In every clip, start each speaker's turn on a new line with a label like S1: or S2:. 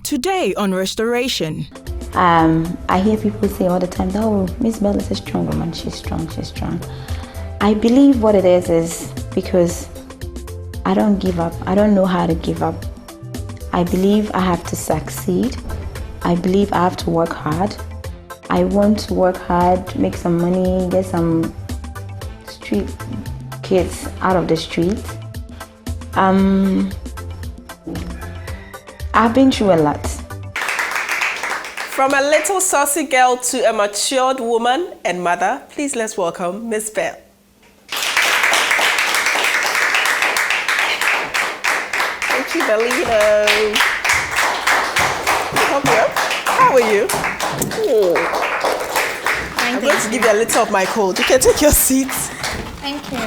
S1: Today on Restoration.
S2: I hear people say all the time, oh, Mzbel is a strong woman, she's strong. I believe what it is because I don't give up. I don't know how to give up. I believe I have to succeed. I believe I have to work hard. I want to work hard, make some money, get some street kids out of the street. I've been through a lot.
S3: From a little saucy girl to a matured woman and mother, please let's welcome Mzbel. Thank you, Bellino. Help you up. How are you? Oh. I'm going to give you a little of my cold. You can take your seat.
S4: Thank you.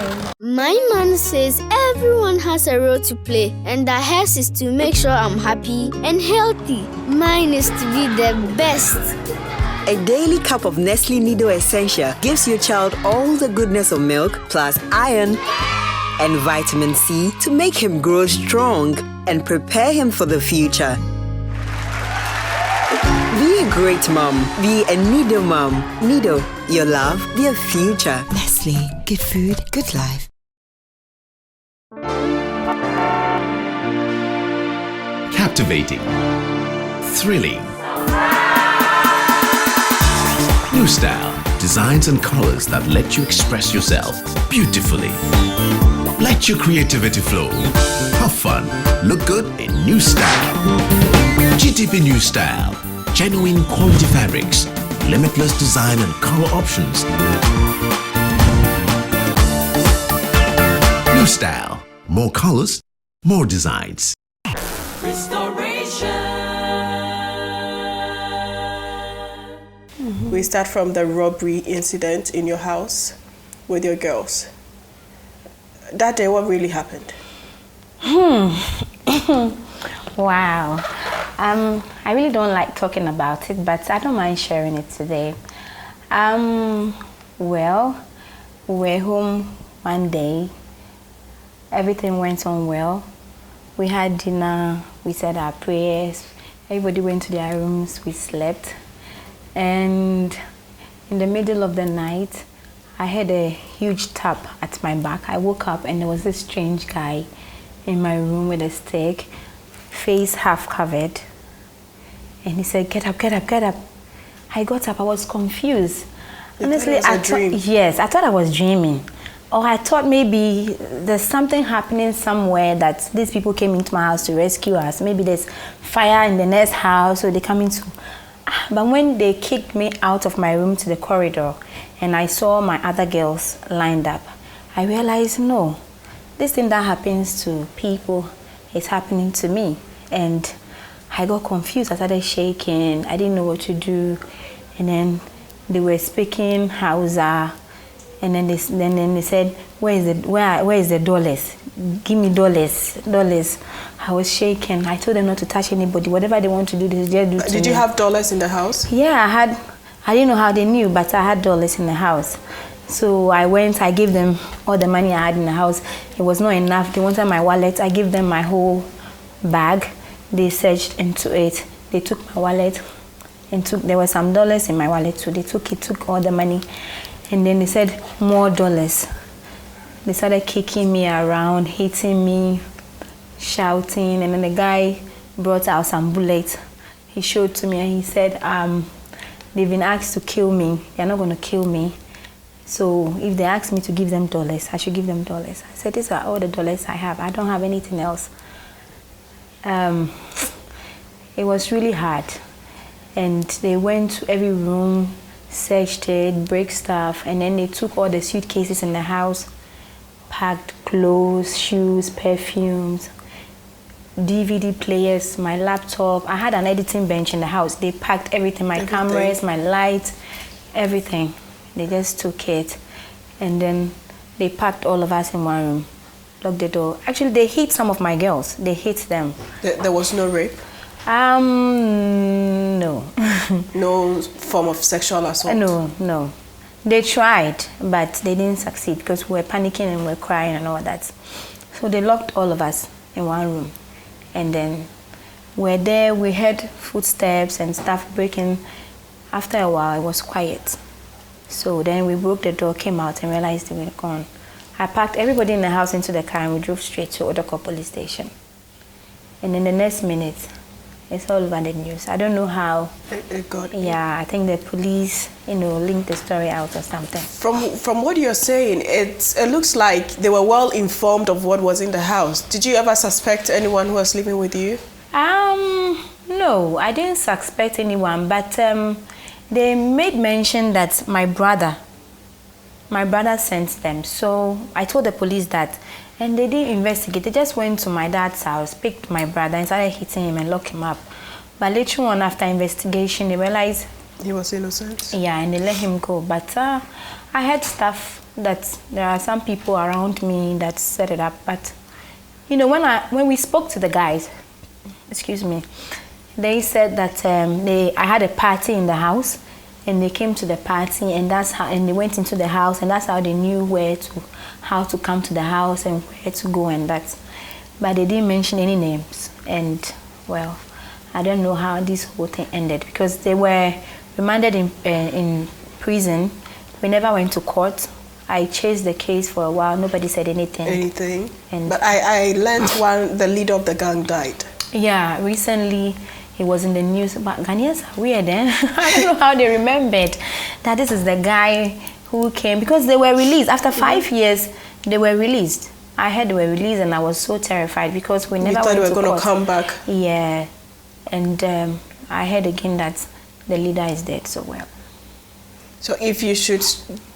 S4: My man says everyone has a role to play, and that hers is to make sure I'm happy and healthy. Mine is to be the best.
S5: A daily cup of Nestle Nido Essential gives your child all the goodness of milk, plus iron and vitamin C to make him grow strong and prepare him for the future. Be a great mom. Be a Nido mom. Nido, your love, your future.
S6: Nestle, good food, good life.
S7: Captivating. Thrilling. New style, designs and colors that let you express yourself beautifully. Let your creativity flow. Have fun. Look good in new style. GTP New Style. Genuine quality fabrics. Limitless design and color options. New style. More colors, more designs.
S3: We start from the robbery incident in your house with your girls. That day, what really happened?
S2: Wow. I really don't like talking about it, but I don't mind sharing it today. Well, we were home one day. Everything went on well. We had dinner, we said our prayers, everybody went to their rooms, we slept. And in the middle of the night, I heard a huge tap at my back. I woke up and there was this strange guy in my room with a stick, face half covered. And he said, get up, get up, get up. I got up, I was confused. Honestly, I thought I was dreaming. Or I thought maybe there's something happening somewhere that these people came into my house to rescue us. Maybe there's fire in the next house, so they come into. But when they kicked me out of my room to the corridor and I saw my other girls lined up, I realized, no, this thing that happens to people is happening to me. And I got confused. I started shaking. I didn't know what to do. And then they were speaking Hausa. And then they said, where is the dollars? Give me dollars. I was shaking. I told them not to touch anybody. Whatever they want to do, they just do to me.
S3: Did you have dollars in the house?
S2: Yeah, I didn't know how they knew, but I had dollars in the house. So I went, I gave them all the money I had in the house. It was not enough. They wanted my wallet. I gave them my whole bag. They searched into it. They took my wallet and there were some dollars in my wallet too. They took all the money. And then they said, more dollars. They started kicking me around, hitting me, shouting. And then the guy brought out some bullets. He showed to me and he said, they've been asked to kill me. They're not going to kill me. So if they ask me to give them dollars, I should give them dollars. I said, these are all the dollars I have. I don't have anything else. It was really hard. And they went to every room, searched it, break stuff, and then they took all the suitcases in the house, packed clothes, shoes, perfumes, DVD players, my laptop. I had an editing bench in the house. They packed everything, my cameras, my lights, everything. They just took it. And then they packed all of us in one room, locked the door. Actually, they hit some of my girls. They hit them.
S3: There was no rape?
S2: No.
S3: No form of sexual assault?
S2: No. They tried, but they didn't succeed because we were panicking and we were crying and all that. So they locked all of us in one room. And then we're there, we heard footsteps and stuff breaking. After a while, it was quiet. So then we broke the door, came out and realized they were gone. I packed everybody in the house into the car and we drove straight to Odoko police station. And in the next minute, it's all over the news. I don't know how.
S3: It got.
S2: Yeah, I think the police, linked the story out or something.
S3: From what you're saying, it looks like they were well informed of what was in the house. Did you ever suspect anyone who was living with you?
S2: No, I didn't suspect anyone, but they made mention that my brother sent them. So I told the police that, and they didn't investigate. They just went to my dad's house, picked my brother and started hitting him and locked him up. But later on, after investigation, they realized
S3: he was innocent.
S2: Yeah, and they let him go. But I heard stuff that there are some people around me that set it up. But when we spoke to the guys, excuse me, they said that I had a party in the house, and they came to the party, and they went into the house, and that's how they knew how to come to the house and where to go and that. But they didn't mention any names, and well, I don't know how this whole thing ended because they were remanded in prison. We never went to court. I chased the case for a while. Nobody said anything.
S3: But I learned the leader of the gang died.
S2: Yeah, recently it was in the news. But Ghanaians are weird, eh? I don't know how they remembered that this is the guy who came because they were released. After 5 years, they were released. I heard they were released and I was so terrified because we never went to court.
S3: You thought they were going to come back?
S2: Yeah. And I heard again that the leader is dead, so well.
S3: So if you should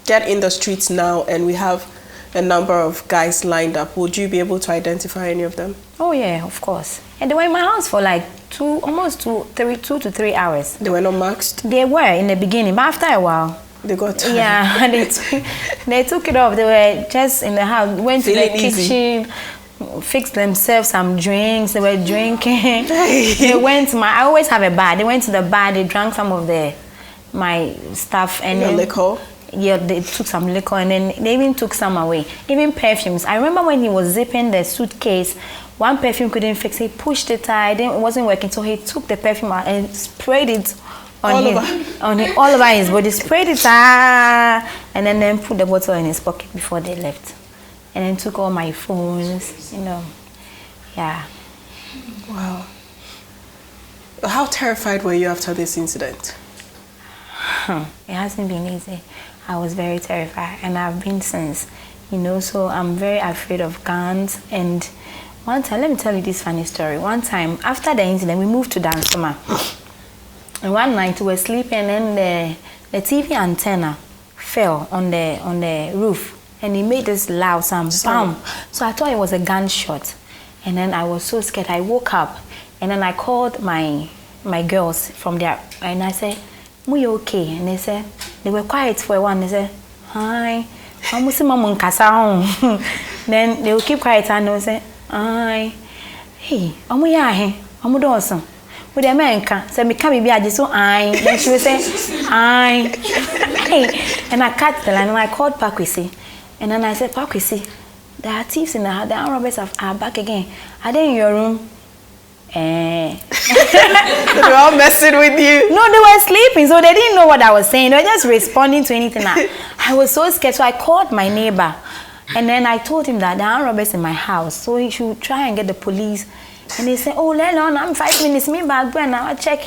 S3: get in the streets now and we have a number of guys lined up, would you be able to identify any of them?
S2: Oh yeah, of course. And they were in my house for like 2 to 3 hours.
S3: They were not masked?
S2: They were in the beginning, but after a while,
S3: they got tired.
S2: Yeah, they took it off. They were just in the house, went to the kitchen, fixed themselves some drinks. They were drinking. They went to I always have a bar. They went to the bar. They drank some of my stuff and
S3: your liquor.
S2: Yeah, they took some liquor and then they even took some away. Even perfumes. I remember when he was zipping the suitcase, one perfume couldn't fix it. He pushed it tight. It wasn't working, so he took the perfume out and sprayed it all over his body. Sprayed it and then put the bottle in his pocket before they left. And then took all my phones, yeah.
S3: Wow. How terrified were you after this incident?
S2: It hasn't been easy. I was very terrified, and I've been since, so I'm very afraid of guns. And one time, let me tell you this funny story. One time, after the incident, we moved to Dansoma. And one night, we were sleeping, and the TV antenna fell on the roof. And it made this loud sound, bam. So I thought it was a gunshot. And then I was so scared. I woke up, and then I called my girls from there, and I said, "We okay?" And they said, they were quiet for a while. They said, "Hi." Then they would keep quiet and they would say, "Hi." "Hey, amu ya he? Amu dosan." With the man say me come be aje so hi. Then she would say, "Hi." Hey, and I cut the line and I called Pakwisi. And then I said, "Pakwisi, there are thieves in the house. The armed robbers are back again. Are they in your room?" They
S3: were all messing with you.
S2: No, they were sleeping, so they didn't know what I was saying. They were just responding to anything. I was so scared, so I called my neighbor. And then I told him that there are robbers in my house, so he should try and get the police. And they said, "Oh, let on, I'm 5 minutes, me back, and I'll check."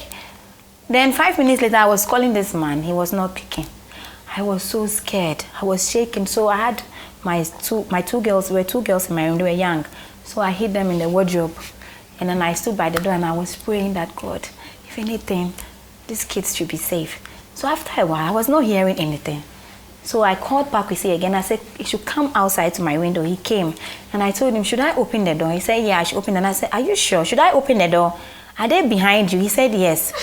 S2: Then 5 minutes later, I was calling this man. He was not picking. I was so scared. I was shaking. So I had my two girls. There were 2 girls in my room. They were young. So I hid them in the wardrobe. And then I stood by the door and I was praying that, God, if anything, these kids should be safe. So after a while, I was not hearing anything. So I called Pakwisi again. I said, he should come outside to my window. He came. And I told him, should I open the door? He said, yeah, I should open it. And I said, are you sure? Should I open the door? Are they behind you? He said, yes.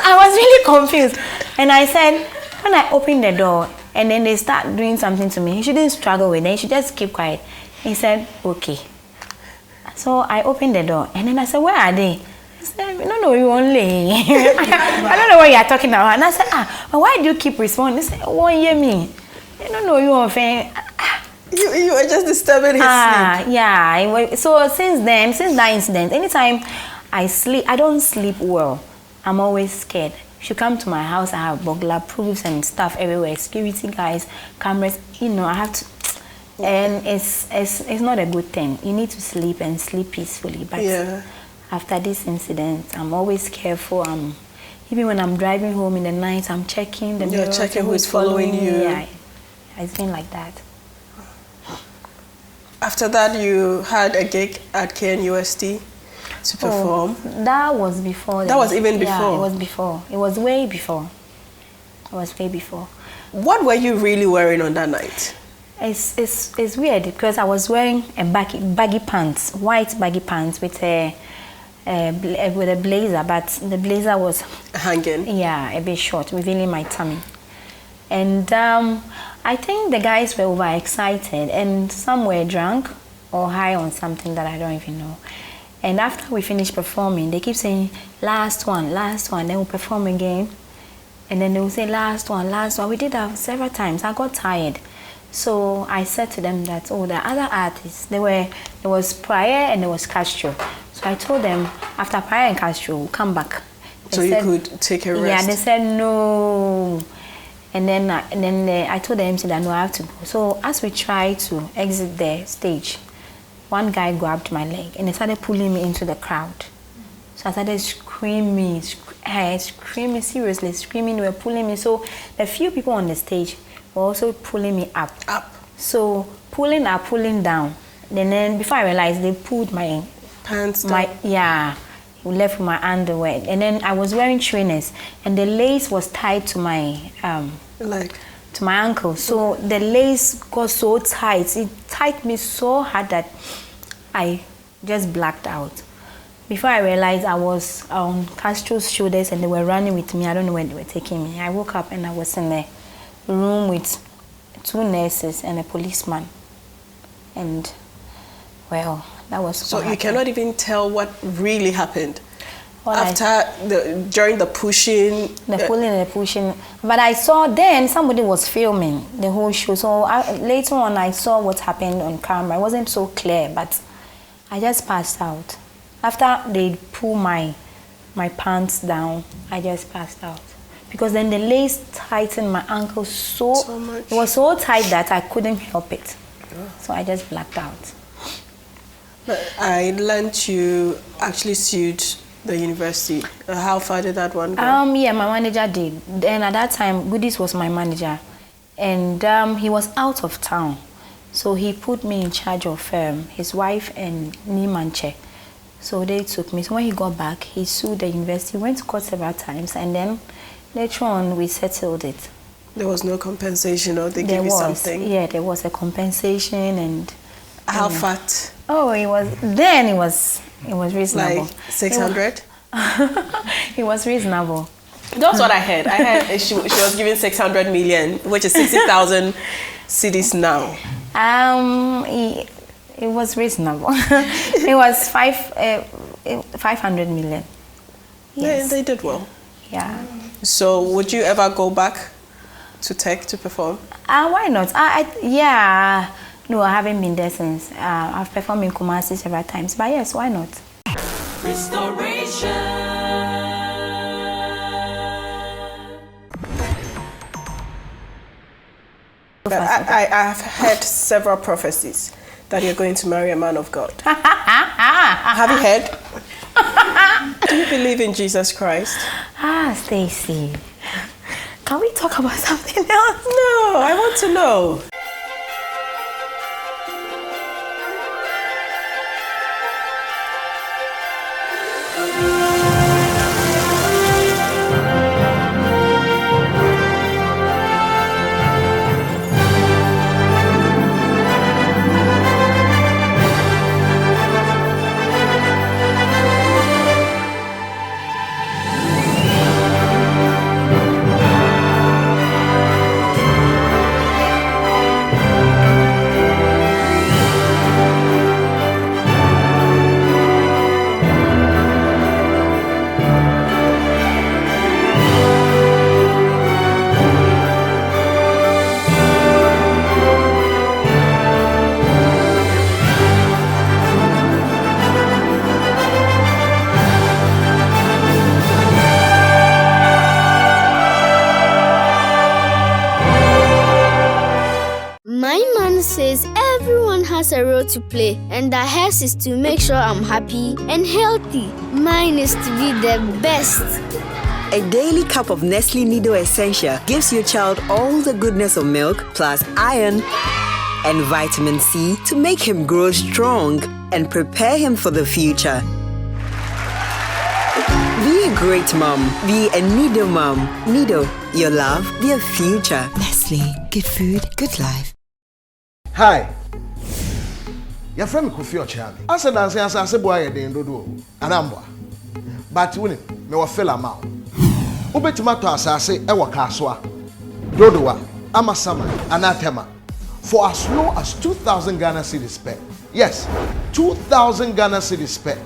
S2: I was really confused. And I said, when I opened the door and then they start doing something to me, he shouldn't struggle with it. He should just keep quiet. He said, okay. So I opened the door and then I said, where are they? said, no, you only. I don't know what you are talking about. And I said, but why do you keep responding? They said, 1 year me. No, you offend.
S3: You were just disturbing his sleep.
S2: Yeah. So since that incident, anytime I sleep, I don't sleep well. I'm always scared. If you come to my house, I have burglar proofs and stuff everywhere. Security guys, cameras. I have to. And it's not a good thing. You need to sleep and sleep peacefully. But after this incident, I'm always careful. Even when I'm driving home in the night, I'm checking the mirror.
S3: You're checking who's following you.
S2: Yeah, it's been like that.
S3: After that, you had a gig at KNUST to perform.
S2: That was before.
S3: That was even before.
S2: Yeah, it was before. It was way before.
S3: What were you really wearing on that night?
S2: It's weird because I was wearing a baggy pants, white baggy pants with a blazer, but the blazer was
S3: hanging.
S2: Yeah, a bit short, revealing my tummy. And I think the guys were overexcited, and some were drunk or high on something that I don't even know. And after we finished performing, they keep saying, last one, then we'll perform again. And then they will say, last one. We did that several times. I got tired. So I said to them that, the other artists, there was Pryor and there was Castro. So I told them, after Pryor and Castro, we'll come back.
S3: They said, you could take a rest?
S2: Yeah, they said no. And then I told the MC that, no, I have to go. So as we tried to exit the stage, one guy grabbed my leg and they started pulling me into the crowd. So I started screaming, seriously screaming. They were pulling me. So the few people on the stage were also pulling me up. So pulling up, pulling down. And then before I realized, they pulled my
S3: pants down.
S2: Left with my underwear. And then I was wearing trainers, and the lace was tied to my
S3: leg,
S2: to my ankle. So the lace got so tight. It tied me so hard that I just blacked out. Before I realized, I was on Castro's shoulders and they were running with me. I don't know where they were taking me. I woke up and I was in a room with 2 nurses and a policeman. And, well, that was
S3: so you cannot even tell what really happened during the pushing.
S2: The pulling and the pushing. But I saw then somebody was filming the whole show. So later on I saw what happened on camera. It wasn't so clear, but I just passed out. After they pulled my pants down, I just passed out. Because then the lace tightened my ankle so much. It was so tight that I couldn't help it. So I just blacked out.
S3: But I learned you actually sued the university. How far did that one go?
S2: Yeah, my manager did. Then at that time, Goodies was my manager. And he was out of town. So he put me in charge of his wife and Nimanche. So they took me. So when he got back, he sued the university, went to court several times, and then later on we settled it.
S3: There was no compensation, or they gave you something?
S2: Yeah, there was a compensation. And
S3: how fat?
S2: Oh, it was reasonable.
S3: Like 600?
S2: It was reasonable.
S3: That's what I heard. I heard she was given 600 million, which is 60,000 cedis now.
S2: It was reasonable. It was 500 million. Yes.
S3: They did well.
S2: Yeah.
S3: So would you ever go back to Tech to perform?
S2: Why not? Yeah. No, I haven't been there since. I've performed in Kumasi several times. But yes, why not?
S8: Restoration.
S3: I've heard several prophecies that you're going to marry a man of God. Have you heard? Do you believe in Jesus Christ?
S2: Stacy. Can we talk about something else?
S3: No, I want to know.
S4: My man says everyone has a role to play, and that hers is to make sure I'm happy and healthy. Mine is to be the best.
S5: A daily cup of Nestle Nido Essential gives your child all the goodness of milk, plus iron and vitamin C to make him grow strong and prepare him for the future. Be a great mom. Be a Nido mom. Nido, your love, your future.
S6: Nestle, good food, good life.
S8: Hi. Your friend Kofi Ochami. I said I said boy dey ndodo. Anambwa. But we me wa feel am. Ubetima to asase e wo kasoa. Dodowa, amasama, anatema. For as low as 2,000 Ghana cedis per. Yes, 2,000 Ghana cedis per.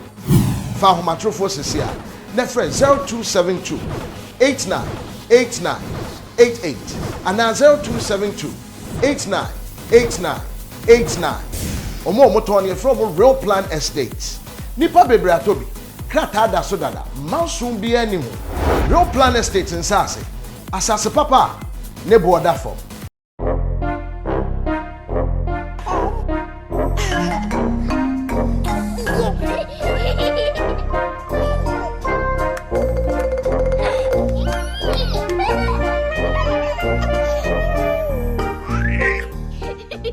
S8: For homatrofo sisia. Nefre 0272 898988 and 0272 898989. Omo motoni from Real Plan Estates. Nipa bebre atobi. Krata da sodada. Mansum bi animu. Real Plan Estates in Sase. Asase papa nebo oda form.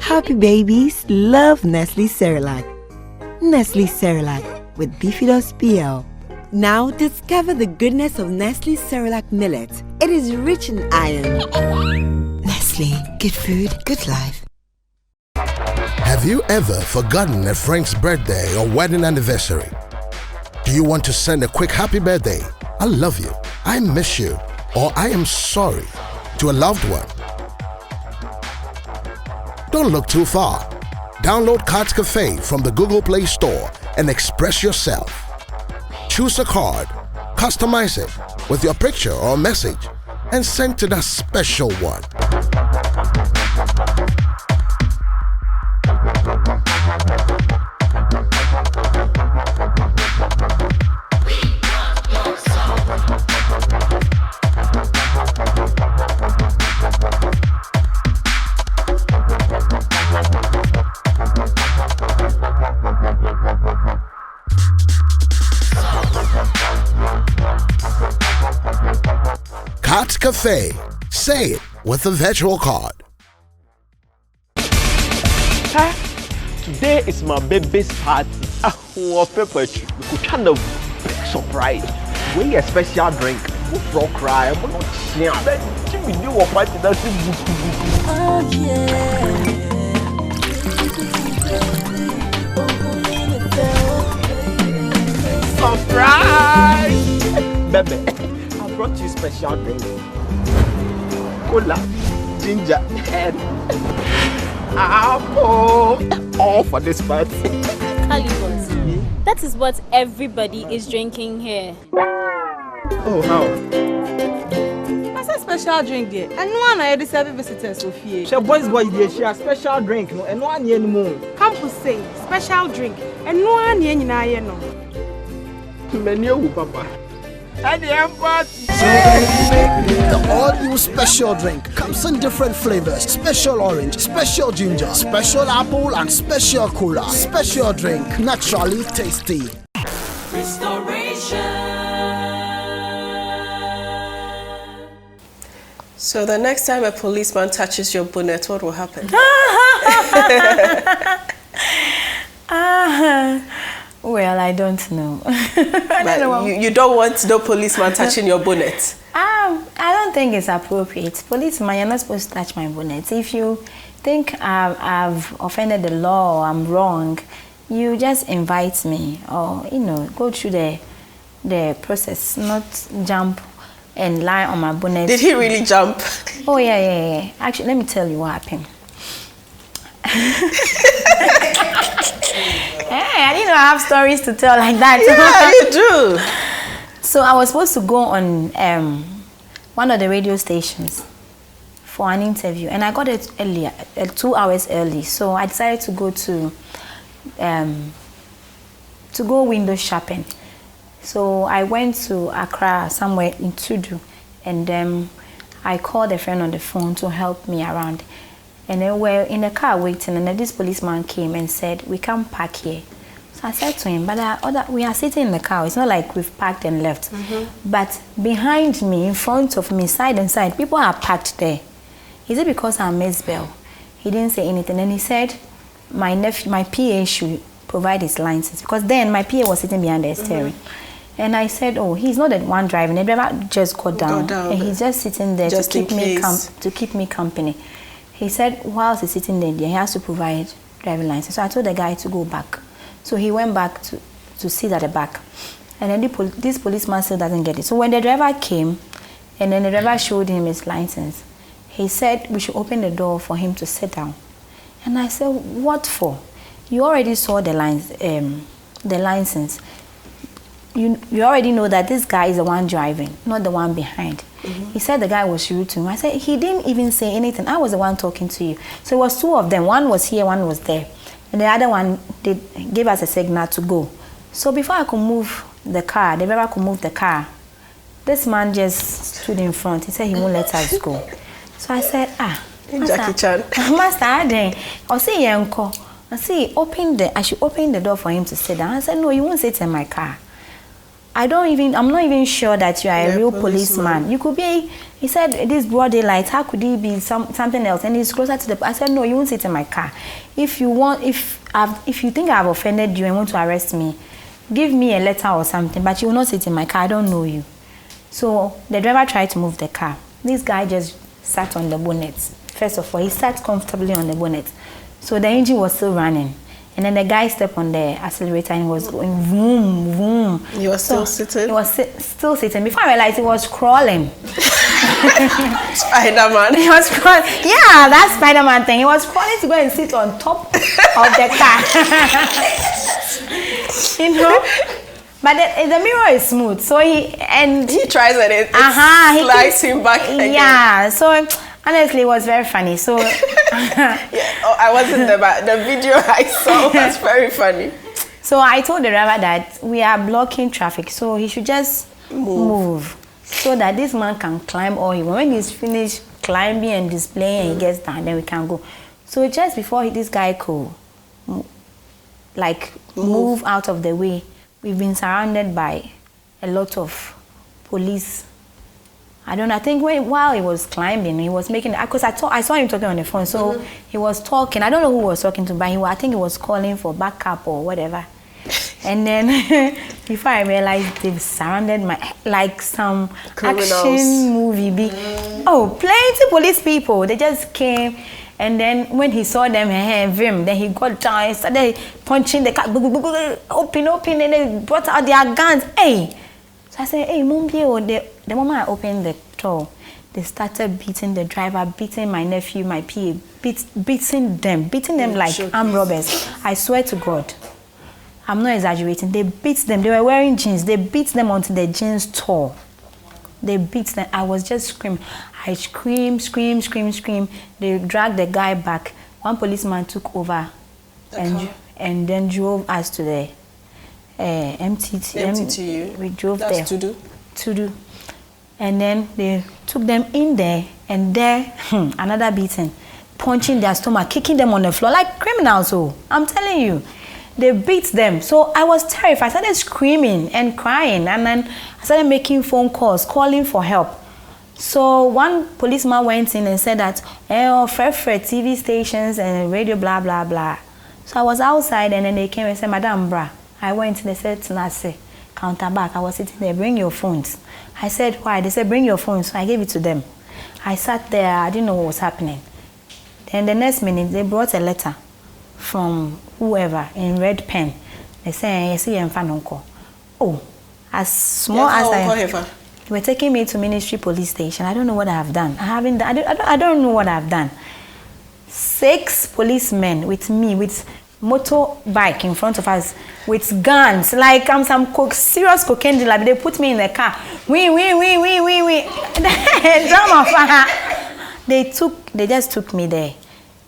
S6: Happy babies love Nestle Cerelac. Nestle Cerelac with Bifidus PL. Now discover the goodness of Nestle Cerelac millet. It is rich in iron. Nestle, good food, good life.
S9: Have you ever forgotten a friend's birthday or wedding anniversary? Do you want to send a quick happy birthday, I love you, I miss you, or I am sorry to a loved one? Don't look too far. Download Cards Cafe from the Google Play Store and express yourself. Choose a card, customize it with your picture or message, and send to that special one. Cards Cafe. Say it with a virtual card.
S10: Today is my baby's party. Oh, pepper, we could try a big surprise. We a special drink. We frog cry. We not snap. We do a party that's in
S11: oh yeah.
S10: Surprise! Baby, I brought you special drink. Cola, ginger, and apple. All for this party.
S12: Calibus, that is what everybody is drinking here.
S10: Oh, how?
S13: That's a special drink there. And no one I serve visitors, Sophia.
S10: She boys there, she has special drink, no, and no one anymore.
S13: Campus say special drink, and no one here no.
S10: Menu, Papa. And the party.
S14: The all-new special drink comes in different flavors: special orange, special ginger, special apple, and special cola. Special drink, naturally tasty.
S1: Restoration.
S3: So the next time a policeman touches your bonnet, what will happen?
S2: Well, I don't know.
S3: You don't want no policeman touching your bonnet?
S2: I don't think it's appropriate. Policeman, you're not supposed to touch my bonnet. If you think I've offended the law or I'm wrong, you just invite me or, go through the process, not jump and lie on my bonnet.
S3: Did he really jump?
S2: Oh, yeah. Actually, let me tell you what happened. Hey, I didn't know I have stories to tell like that.
S3: Yeah, you do.
S2: So I was supposed to go on one of the radio stations for an interview, and I got it earlier, 2 hours early. So I decided to go window shopping. So I went to Accra, somewhere in Tudu, and I called a friend on the phone to help me around. And then we're in the car waiting, and then this policeman came and said, we can't park here. So I said to him, but we are sitting in the car. It's not like we've parked and left. But behind me, in front of me, side and side, people are parked there. Is it because I'm Mzbel? He didn't say anything. And he said, my PA should provide his license. Because then my PA was sitting behind the steering. And I said, oh, he's not the one driving. The driver just got down. And he's just sitting there
S3: just
S2: to keep me company. He said, whilst he's sitting there, he has to provide driving license. So I told the guy to go back. So he went back to sit at the back. And then this policeman still doesn't get it. So when the driver came, and then the driver showed him his license, he said we should open the door for him to sit down. And I said, what for? You already saw the license. You already know that this guy is the one driving, not the one behind. He said the guy was rude to him. I said, he didn't even say anything. I was the one talking to you. So it was two of them. One was here, one was there. And the other one, they gave us a signal to go. So before I could move the car, the driver could move the car, this man just stood in front. He said he won't let us go. So I said,
S3: Jackie Chan.
S2: Master, I'll see Yanko. I should open the door for him to sit down. I said, no, you won't sit in my car. I'm not even sure that you are a real policeman. You could be, he said, this broad daylight, how could he be something else? And he's closer to the, I said, no, you won't sit in my car. If you think I've offended you and want to arrest me, give me a letter or something, but you will not sit in my car, I don't know you. So the driver tried to move the car. This guy just sat on the bonnet. First of all, he sat comfortably on the bonnet. So the engine was still running. And then the guy stepped on the accelerator and was going vroom, vroom.
S3: He was still sitting?
S2: He was still sitting. Before I realized he was crawling.
S3: Spider-Man.
S2: He was crawling. Yeah, that Spider-Man thing. He was crawling to go and sit on top of the car. You know? But the mirror is smooth. So he
S3: tries and it slides him back again.
S2: Yeah, so honestly, it was very funny. So
S3: I wasn't there, but the video I saw was very funny.
S2: So I told the driver that we are blocking traffic, so he should just move so that this man can climb all he wants. When he's finished climbing and displaying and he gets down, then we can go. So just before this guy could move out of the way, we've been surrounded by a lot of police. I think while he was climbing, he was making, because I saw him talking on the phone, so he was talking. I don't know who he was talking to, but I think he was calling for backup or whatever. And then before I realized, they've surrounded like some
S3: criminals.
S2: Action movie. Oh, plenty police people. They just came, and then when he saw them, then he got down and started punching the car. Open, and they brought out their guns. Hey! So I said, hey, Mumbi, the moment I opened the door, they started beating the driver, beating my nephew, my PA, beating them like armed robbers. I swear to God, I'm not exaggerating. They beat them. They were wearing jeans. They beat them until the jeans tore. They beat them. I was just screaming. I screamed. They dragged the guy back. One policeman took over and then drove us to the
S3: MTTU.
S2: We drove
S3: That's
S2: there. To do. And then they took them in there, and there, another beating, punching their stomach, kicking them on the floor like criminals. So I'm telling you, they beat them. So I was terrified. I started screaming and crying, and then I started making phone calls, calling for help. So one policeman went in and said that, for TV stations and radio, blah, blah, blah. So I was outside, and then they came and said, Madam Bra. I went, they said, Tanase, counter back. I was sitting there, bring your phones. I said, why? They said, bring your phones. So I gave it to them. I sat there, I didn't know what was happening. Then the next minute, they brought a letter from whoever in red pen. They said, oh, as small as they were taking me to Ministry Police Station. I don't know what I have done. I don't know what I've done. 6 policemen with me, with motorbike in front of us, with guns, like I'm some serious cocaine dealer. They put me in the car. We. Drama. They just took me there.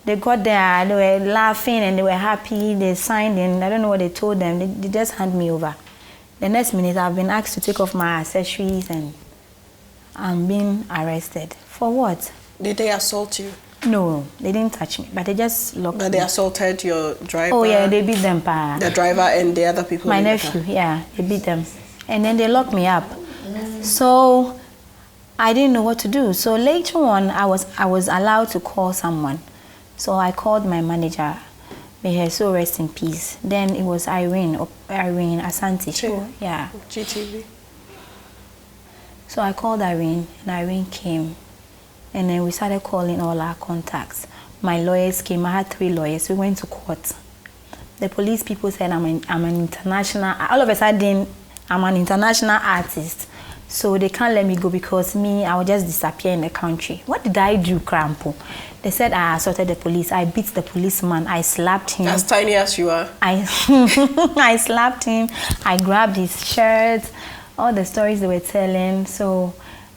S2: They got there, they were laughing and they were happy. They signed in. I don't know what they told them. They just handed me over. The next minute, I've been asked to take off my accessories and I'm being arrested. For what?
S3: Did they assault you?
S2: No, they didn't touch me, but they just locked me.
S3: But they assaulted your driver?
S2: Oh yeah, they beat them, pa.
S3: The driver and the other people?
S2: My nephew, yeah, they beat them. And then they locked me up. So I didn't know what to do. So later on, I was allowed to call someone. So I called my manager. May her soul rest in peace. Then it was Irene Asante. Yeah.
S3: GTV.
S2: So I called Irene, and Irene came. And then we started calling all our contacts. My lawyers came. I had 3 lawyers. We went to court. The police people said I'm an international. All of a sudden, I'm an international artist. So they can't let me go because I will just disappear in the country. What did I do, Crampo? They said I assaulted the police. I beat the policeman. I slapped him.
S3: As tiny as you are.
S2: I slapped him. I grabbed his shirt. All the stories they were telling. So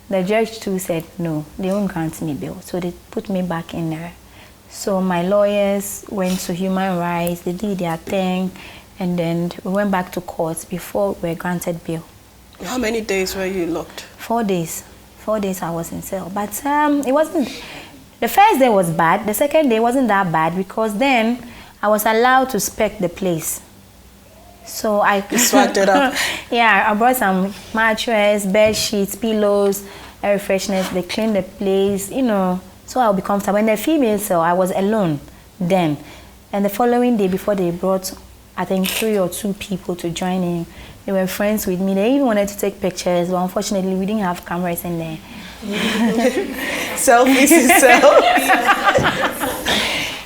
S2: the judge too said no, they won't grant me bail. So they put me back in there. So my lawyers went to human rights. They did their thing. And then we went back to court before we were granted bail.
S3: How many days were you locked?
S2: 4 days. 4 days I was in cell. But it wasn't... The first day was bad. The second day wasn't that bad because then I was allowed to spec the place. So I...
S3: You swagged it up.
S2: Yeah, I brought some mattress, bed sheets, pillows, air freshness. They cleaned the place, you know, so I'll be comfortable. In the female cell, I was alone then. And the following day before they brought, I think 3 or 2 people to join in. They were friends with me. They even wanted to take pictures, but unfortunately, we didn't have cameras in there.
S3: Selfies itself.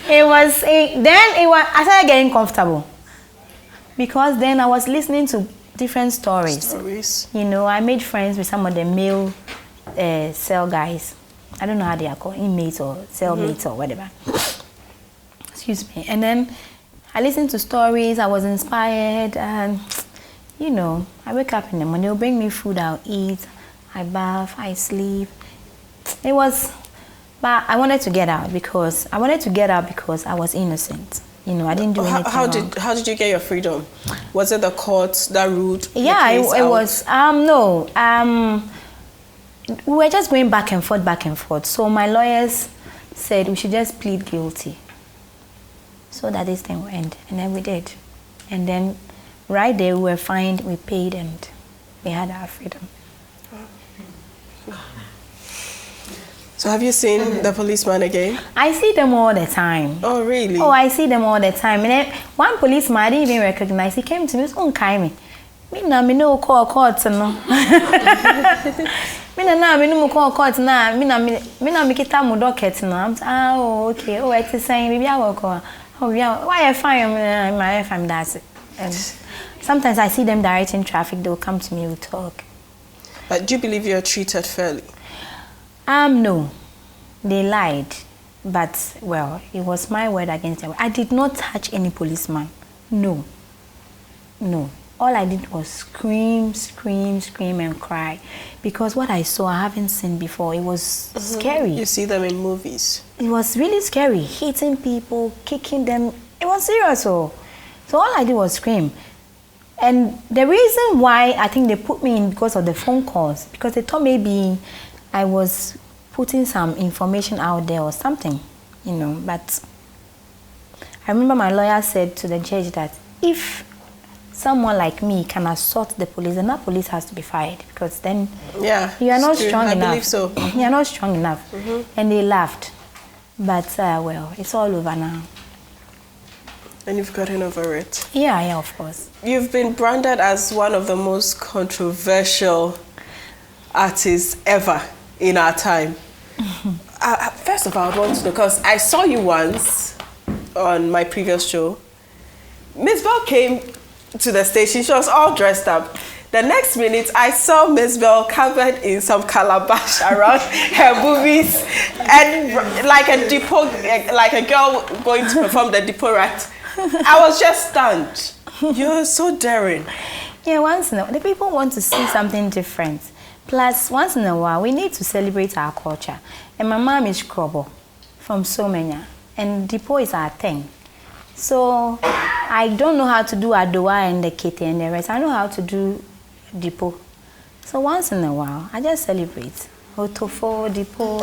S2: I started getting comfortable. Because then I was listening to different stories. You know, I made friends with some of the male cell guys. I don't know how they are called, inmates or cellmates or whatever. Excuse me. And then I listened to stories. I was inspired, and you know, I wake up in the morning. They'll bring me food. I'll eat. I bath. I sleep. It was, but I wanted to get out because I was innocent. You know, I didn't do anything wrong.
S3: How did you get your freedom? Was it the courts that ruled?
S2: Yeah, it was. No. We were just going back and forth. So my lawyers said we should just plead guilty, so that this thing will end, and then we did. And then, right there, we were fined. We paid, and we had our freedom.
S3: So have you seen the policeman again?
S2: I see them all the time.
S3: Oh, really?
S2: Oh, I see them all the time. And then one policeman I didn't even recognize. He came to me. He was me. Me no call court no. Me no call court na. Me kita mu docket no. Oh, okay. Oh, it's saying maybe I will call. Oh, yeah. Why I find my FM that's it. And sometimes I see them directing traffic. They'll come to me. We'll talk.
S3: But do you believe you're treated fairly?
S2: No, they lied, but well, it was my word against them. I did not touch any policeman. No. All I did was scream and cry because what I saw I haven't seen before. It was scary.
S3: You see them in movies.
S2: It was really scary, hitting people, kicking them. It was serious. So all I did was scream. And the reason why I think they put me in because of the phone calls, because they thought maybe I was putting some information out there or something, you know. But I remember my lawyer said to the judge that if someone like me can assault the police, then that police has to be fired because then you are not strong enough. I believe so. You are not strong enough. And they laughed. But, well, it's all over now.
S3: And you've gotten over it?
S2: Yeah, of course.
S3: You've been branded as one of the most controversial artists ever in our time. First of all, I want to know, because I saw you once on my previous show. Mzbel came to the station. She was all dressed up. The next minute, I saw Mzbel covered in some calabash around her boobies and like a girl going to perform the depot rat. I was just stunned. You're so daring.
S2: Yeah, once in a while, the people want to see something different. Plus, once in a while, we need to celebrate our culture. And my mom is Krobo from Somenya, and depot is our thing. So, I don't know how to do Adoa and the Kete and the rest. I know how to do depot. So, once in a while, I just celebrate. Otofo, depot.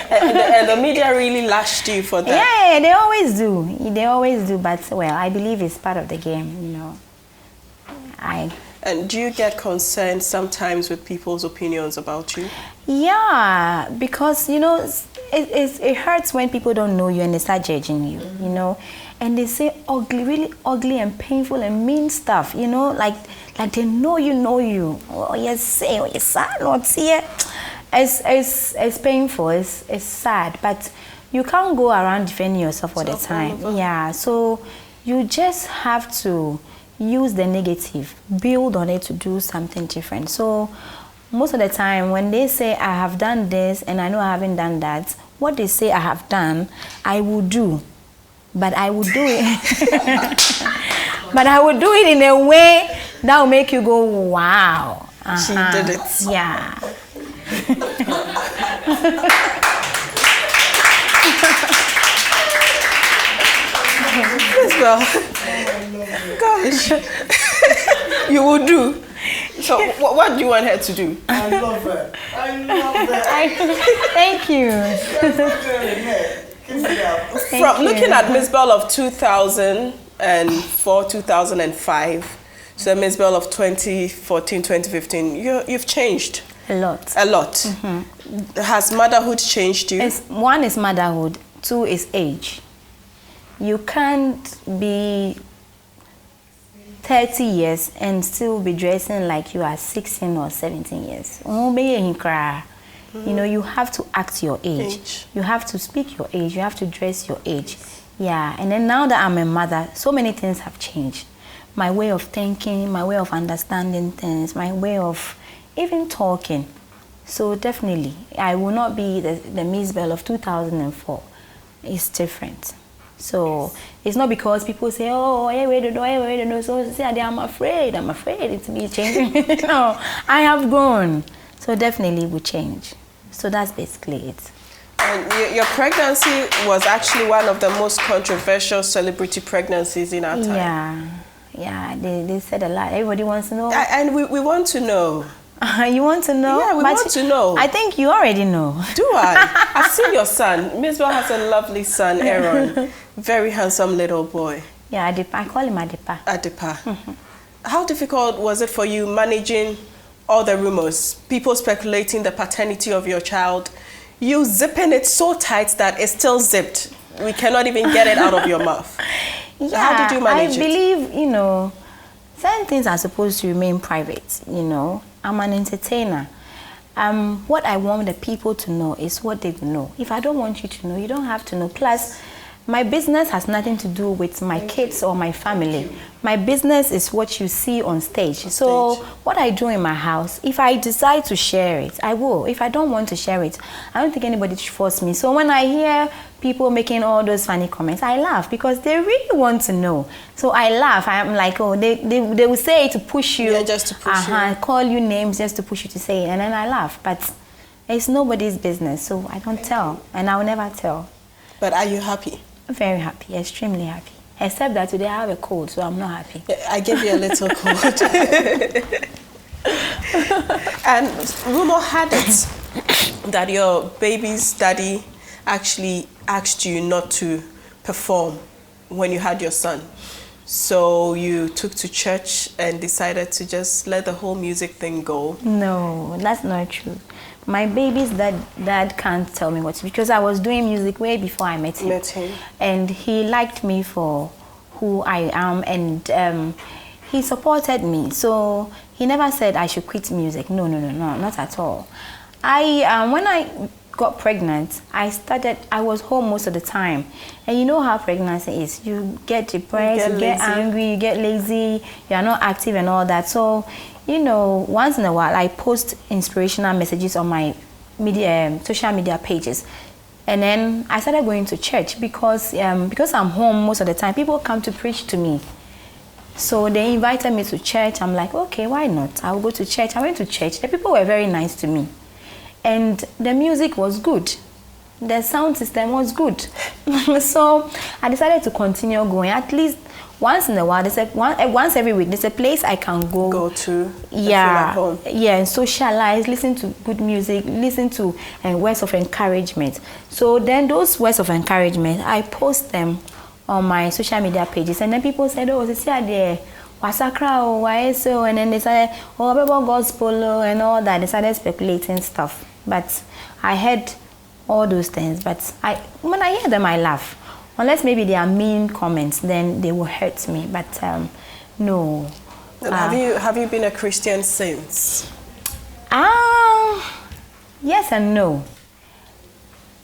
S3: and the media really lashed you for that.
S2: Yeah, they always do. They always do. But well, I believe it's part of the game. You know.
S3: And do you get concerned sometimes with people's opinions about you?
S2: Yeah, because you know it hurts when people don't know you and they start judging you. You know, and they say ugly, really ugly and painful and mean stuff. You know, like they know you. Oh yes, oh yes, not here. It's painful. It's sad, but you can't go around defending yourself all the time. Yeah, so you just have to use the negative, build on it to do something different. So most of the time when they say I have done this and I know I haven't done that, what they say I have done, I will do. But I will do it. But I will do it in a way that will make you go, wow.
S3: She did it.
S2: Yeah.
S3: Mzbel, gosh, you will do. So what do you want her to do?
S8: I love her.
S2: Thank you.
S3: From looking at Mzbel of 2004, 2005, so Mzbel of 2014, 2015, you've changed.
S2: A lot.
S3: A lot. Mm-hmm. Has motherhood changed you?
S2: One is motherhood, two is age. You can't be 30 years and still be dressing like you are 16 or 17 years. You know, you have to act your age. You have to speak your age. You have to dress your age. Yeah, and then now that I'm a mother, so many things have changed. My way of thinking, my way of understanding things, my way of even talking. So definitely, I will not be the Mzbel of 2004. It's different. So it's not because people say, oh, I don't know. So say, I'm afraid it's me changing. No, I have grown. So definitely it will change. So that's basically it.
S3: And your pregnancy was actually one of the most controversial celebrity pregnancies in our time.
S2: Yeah, they said a lot. Everybody wants to know.
S3: And we want to know.
S2: You want to know?
S3: Yeah, we want to know.
S2: I think you already know.
S3: Do I? I've seen your son. Mzbel has a lovely son, Aaron. Very handsome little boy.
S2: Yeah, Adepa. I call him Adepa.
S3: Adepa. How difficult was it for you managing all the rumors, people speculating the paternity of your child, you zipping it so tight that it's still zipped? We cannot even get it out of your mouth.
S2: Yeah,
S3: so how did you manage
S2: I believe, you know, certain things are supposed to remain private, you know. I'm an entertainer. What I want the people to know is what they know. If I don't want you to know, you don't have to know. Plus, my business has nothing to do with my kids or my family. My business is what you see on stage. So what I do in my house, if I decide to share it, I will. If I don't want to share it, I don't think anybody should force me. So when I hear people making all those funny comments, I laugh because they really want to know. So I laugh. I'm like, oh, they will say it to push you.
S3: Yeah, just to push you.
S2: Call you names just to push you to say it. And then I laugh. But it's nobody's business. So I don't tell. And I will never tell.
S3: But are you happy?
S2: Very happy, extremely happy. Except that today I have a cold, so I'm not happy.
S3: I gave you a little cold. And rumor had it that your baby's daddy actually asked you not to perform when you had your son. So you took to church and decided to just let the whole music thing go.
S2: No, that's not true. My baby's dad can't tell me what to, because I was doing music way before I met him. And he liked me for who I am, and he supported me. So he never said I should quit music. No, not at all. When I got pregnant, I was home most of the time. And you know how pregnancy is. You get depressed, you get angry, you get lazy, you are not active and all that. So, you know, once in a while, I post inspirational messages on my social media pages. And then I started going to church because I'm home most of the time. People come to preach to me. So they invited me to church. I'm like, okay, why not? I'll go to church. I went to church. The people were very nice to me. And the music was good. The sound system was good. So I decided to continue going. At least once in a while, once every week, there's a place I can go
S3: to.
S2: Yeah,
S3: at home.
S2: yeah, and socialize, listen to good music, listen to words of encouragement. So then those words of encouragement, I post them on my social media pages, and then people said, "Oh, it's there, wasakra, oh, why so?" And then they said, "Oh, about gospel and all that." They started speculating stuff, but I heard all those things. But when I hear them, I laugh. Unless maybe they are mean comments, then they will hurt me. But no.
S3: Have you been a Christian since?
S2: Yes and no.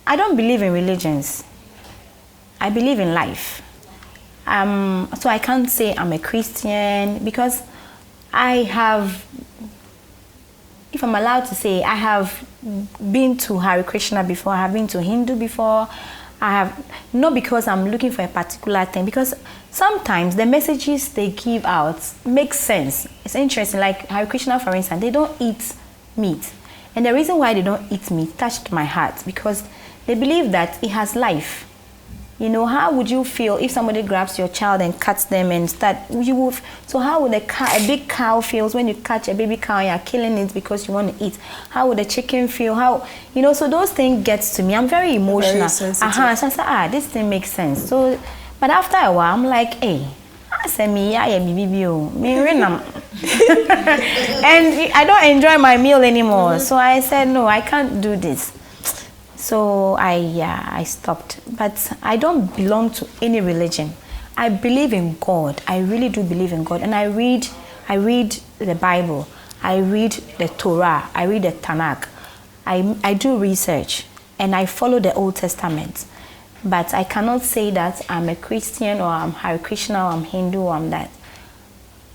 S2: I don't believe in religions. I believe in life. So I can't say I'm a Christian because I have, if I'm allowed to say, I have been to Hare Krishna before. I have been to Hindu before. I have, not because I'm looking for a particular thing, because sometimes the messages they give out make sense. It's interesting, like Hare Krishna, for instance, they don't eat meat. And the reason why they don't eat meat touched my heart, because they believe that it has life. You know, how would you feel if somebody grabs your child and cuts them and so how would a big cow feels when you catch a baby cow and you're killing it because you want to eat? How would a chicken feel? How, you know, so those things gets to me. I'm very emotional. Very sensitive. So I said, this thing makes sense. So, but after a while, I'm like, hey, I said, me, and I don't enjoy my meal anymore. So I said, no, I can't do this. So I stopped. But I don't belong to any religion. I believe in God. I really do believe in God. And I read the Bible. I read the Torah. I read the Tanakh. I do research. And I follow the Old Testament. But I cannot say that I'm a Christian or I'm Hare Krishna or I'm Hindu or I'm that.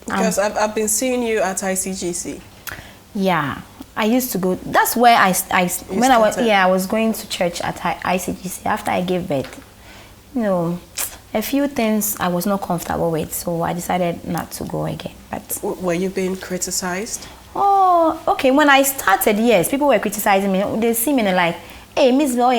S3: Because I've been seeing you at ICGC.
S2: Yeah. I used to go. That's where I was going to church at ICGC after I gave birth. You know, a few things I was not comfortable with, so I decided not to go again. But
S3: were you being criticized?
S2: Oh, okay. When I started, yes, people were criticizing me. They see me and they're like, "Hey, Mzbel,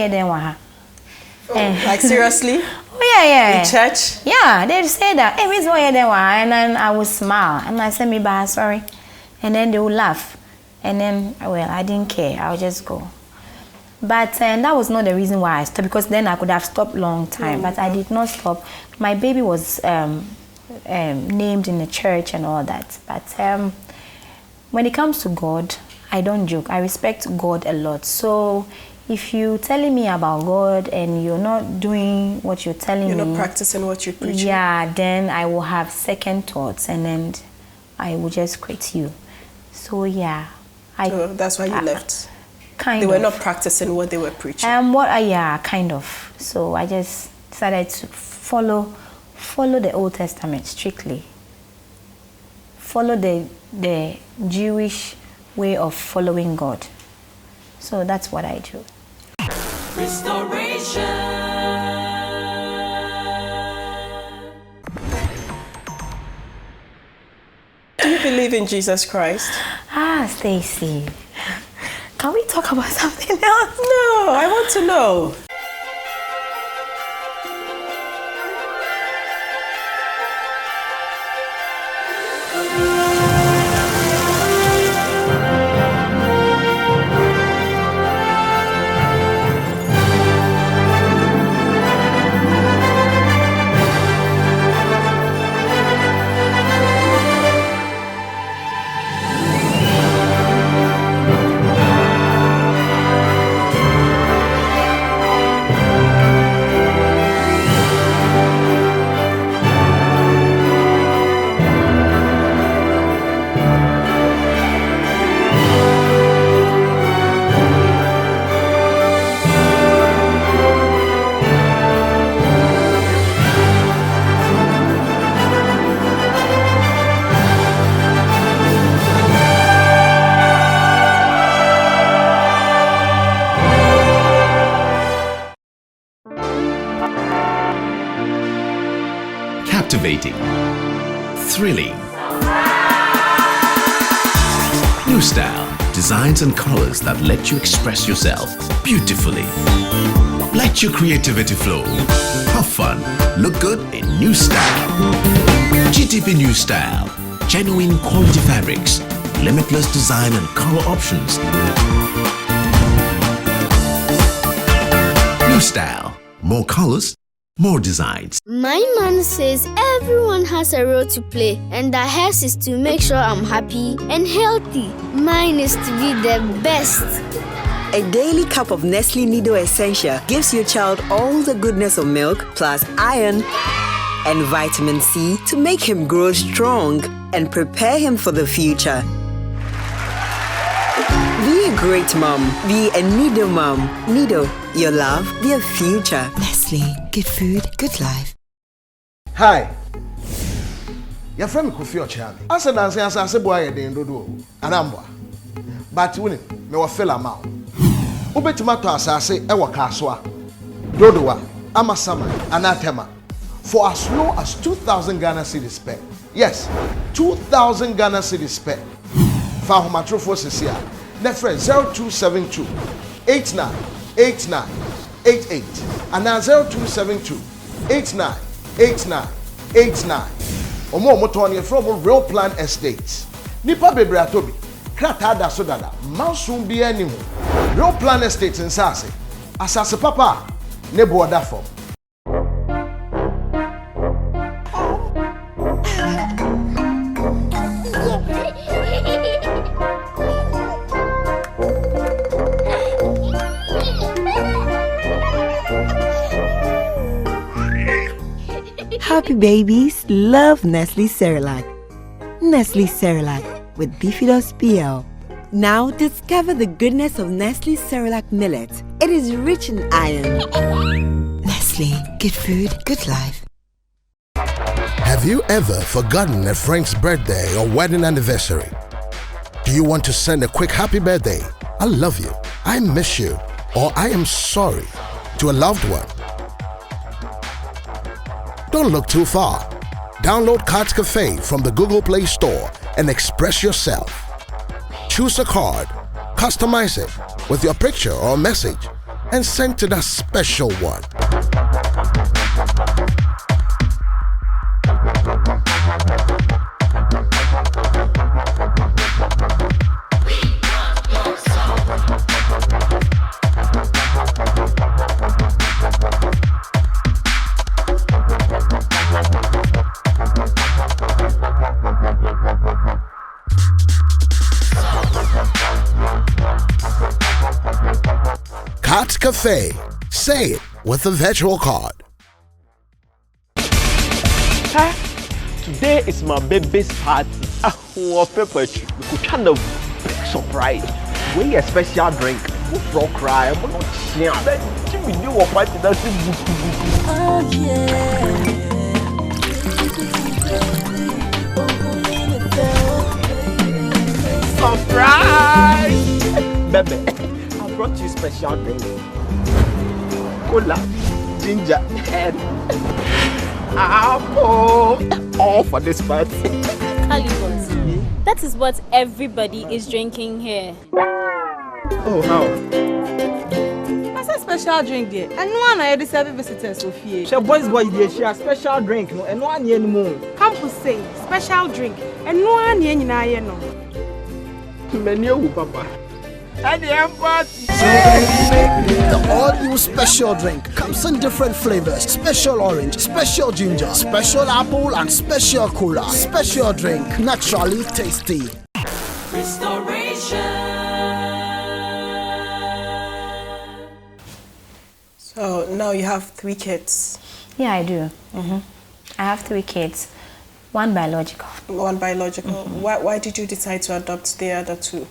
S3: like seriously?
S2: Oh yeah.
S3: In church?
S2: Yeah, they'd say that. Hey, Mzbel, and then I would smile and I said, "Me bad, sorry," and then they would laugh. And then, well, I didn't care. I'll just go. But that was not the reason why I stopped, because then I could have stopped long time. But I did not stop. My baby was named in the church and all that. But when it comes to God, I don't joke. I respect God a lot. So if you're telling me about God and you're not doing what you're telling me,
S3: you're not practicing what you're preaching.
S2: Yeah, then I will have second thoughts and then I will just quit you. So yeah.
S3: That's why you left.
S2: Kind
S3: they
S2: of.
S3: were not practicing what they were preaching.
S2: Yeah, kind of. So I just decided to follow the Old Testament strictly. Follow the Jewish way of following God. So that's what I do.
S11: Restoration.
S3: Do you believe in Jesus Christ?
S2: Stacy, can we talk about something else?
S3: No, I want to know.
S7: Captivating, thrilling, new style, designs and colors that let you express yourself beautifully. Let your creativity flow. Have fun, look good in new style. GTP New Style. Genuine quality fabrics. Limitless design and color options. New Style. More colors, more designs.
S4: My man says everyone has a role to play, and that hers is to make sure I'm happy and healthy. Mine is to be the best.
S5: A daily cup of Nestle Nido Essential gives your child all the goodness of milk, plus iron and vitamin C to make him grow strong and prepare him for the future. Be a great mom. Be a Nido mom. Nido, your love, your future.
S6: Nestle, good food, good life.
S8: Hi. Your friend Kofi Ochami. I said I boy de ndodo anambwa. But we me wa feel amount. Ubetima to asase e wa kaswa. Dodowa, amasama, anatema. For as low as 2,000 Ghana cedis per. Yes, 2,000 Ghana cedis per. For humatrofo sisia. Nefre 0272 898988 and now 0272 898989. Omo motoni from Real Plan Estates. Nipa bebre atobi. Krata da sodada. Mansum bi animu. Real Plan Estates in Sase. Asase papa nebo oda form.
S6: Happy babies love Nestle Cerelac. Nestle Cerelac with Bifidus PL. Now discover the goodness of Nestle Cerelac millet. It is rich in iron. Nestle, good food, good life.
S9: Have you ever forgotten a friend's birthday or wedding anniversary? Do you want to send a quick happy birthday, I love you, I miss you, or I am sorry to a loved one? Don't look too far. Download Cards Cafe from the Google Play Store and express yourself. Choose a card, customize it with your picture or message, and send to that special one. Cards Cafe. Say it with a virtual card.
S10: Today is my baby's party. What pepper? We could try the big surprise. We a special drink. We frog cry. We not share. Jimmy knew what party that's it.
S11: Oh yeah.
S10: Surprise! Baby, I brought you special drink. Cola, ginger, and apple. All for this party.
S12: Calibus, that is what everybody is drinking here.
S10: Oh, how?
S13: That's a special drink there. And one I deserve visitors, Sophie.
S10: She boys she a special drink, no, and one year more.
S13: Campus say special drink, and one year in I know.
S10: Menu, Papa. And the party.
S14: The all-new special drink comes in different flavors. Special orange, special ginger, special apple, and special cola. Special drink, naturally tasty.
S11: Restoration.
S3: So now you have 3 kids.
S2: Yeah, I do. I have 3 kids. One biological.
S3: One biological. Why did you decide to adopt the other 2?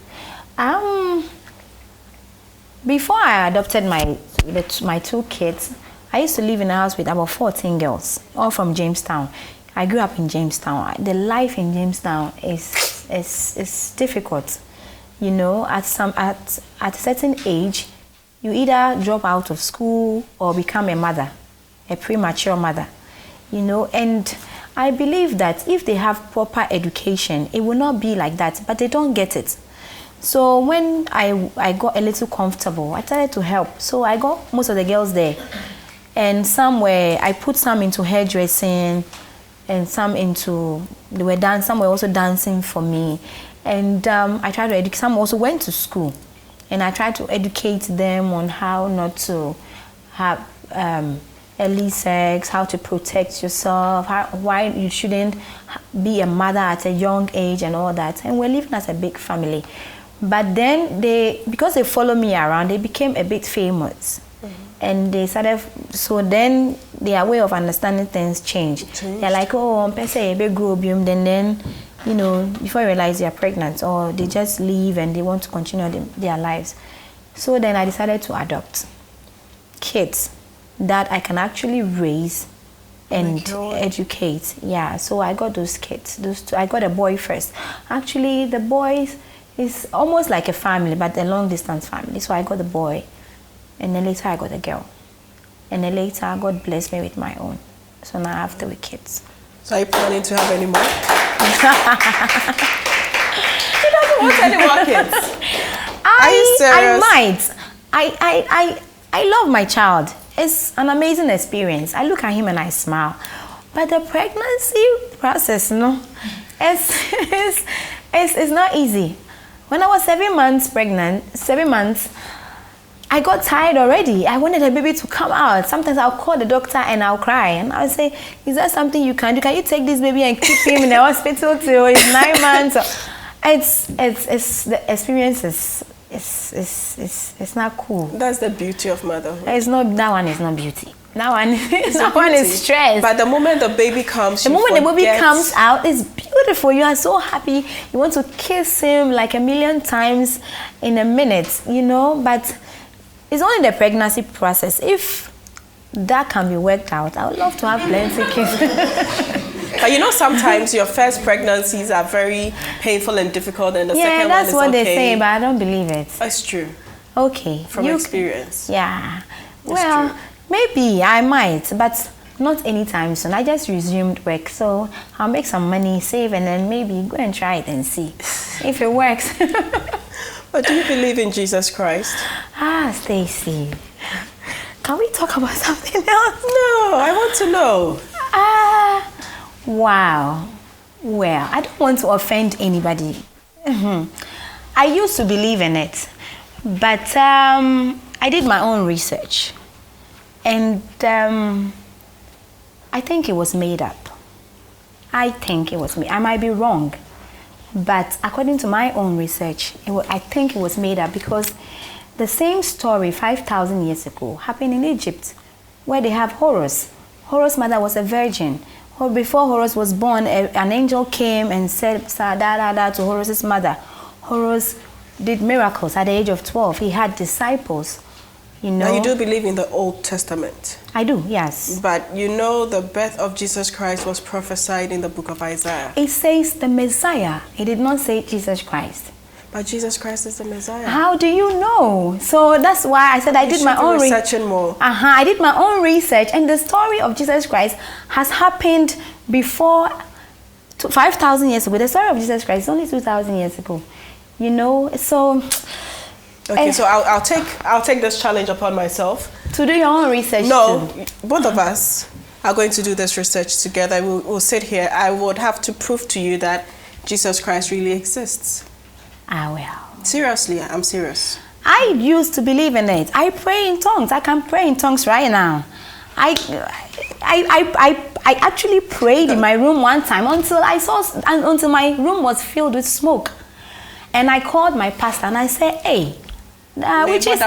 S2: Before I adopted my 2 kids, I used to live in a house with about 14 girls, all from Jamestown. I grew up in Jamestown. The life in Jamestown is difficult. You know, at a certain age, you either drop out of school or become a mother, a premature mother. You know, and I believe that if they have proper education, it will not be like that, but they don't get it. So when I got a little comfortable, I started to help. So I got most of the girls there. And I put some into hairdressing, and some were also dancing for me. And I tried to educate, some also went to school. And I tried to educate them on how not to have early sex, how to protect yourself, why you shouldn't be a mother at a young age and all that. And we're living as a big family. But then because they follow me around, they became a bit famous. And they started, so then their way of understanding things changed. They're like, oh, I'm a big grobium, then, you know, before you realize they're pregnant, or they just leave and they want to continue their lives. So then I decided to adopt kids that I can actually raise and educate. Yeah, so I got those kids. Those two. I got a boy first. Actually, the boy is almost like a family, but a long distance family. So I got the boy, and then later I got a girl, and then later God blessed me with my own. So now I have 3 kids.
S3: So are you planning to have any more? She doesn't want any more kids. Are you serious?
S2: I might. I love my child. It's an amazing experience. I look at him and I smile. But the pregnancy process, it's not easy. When I was 7 months pregnant, I got tired already. I wanted the baby to come out. Sometimes I'll call the doctor and I'll cry. And I'll say, is there something you can do? Can you take this baby and keep him in the hospital till he's 9 months? It's the experience it's not cool.
S3: That's the beauty of motherhood.
S2: That one is not beauty. That one is stress.
S3: But the moment the baby comes,
S2: the baby comes out, it's beautiful. You are so happy. You want to kiss him like a million times in a minute, you know. But it's only the pregnancy process. If that can be worked out, I would love to have plenty kids.
S3: But you know, sometimes your first pregnancies are very painful and difficult, and the second one is okay.
S2: Yeah, that's what they say, but I don't believe it.
S3: That's true.
S2: Okay.
S3: From experience.
S2: Yeah.
S3: That's
S2: well,
S3: true.
S2: Maybe I might, but not anytime soon. I just resumed work, so I'll make some money, save, and then maybe go and try it and see if it works.
S3: But do you believe in Jesus Christ?
S2: Stacy, can we talk about something else?
S3: No, I want to know.
S2: Wow. Well, I don't want to offend anybody. I used to believe in it, but I did my own research, and I think it was made up. I might be wrong, but according to my own research, I think it was made up, because the same story 5,000 years ago happened in Egypt, where they have Horus. Horus' mother was a virgin. Before Horus was born, an angel came and said to Horus' mother. Horus did miracles at the age of 12. He had disciples, you know.
S3: Now you do believe in the Old Testament?
S2: I do, yes.
S3: But you know the birth of Jesus Christ was prophesied in the book of Isaiah.
S2: It says the Messiah. It did not say Jesus Christ.
S3: But Jesus Christ is the Messiah.
S2: How do you know? So that's why I said I did my own
S3: research more.
S2: I did my own research, and the story of Jesus Christ has happened before 5,000 years ago. The story of Jesus Christ is only 2,000 years ago. You know, so.
S3: Okay, so I'll take this challenge upon myself
S2: to do your own research.
S3: No, both of us are going to do this research together. We'll sit here. I would have to prove to you that Jesus Christ really exists.
S2: I will.
S3: Seriously, I'm serious.
S2: I used to believe in it. I pray in tongues. I can pray in tongues right now. I actually prayed in my room one time until my room was filled with smoke. And I called my pastor and I said, hey, which is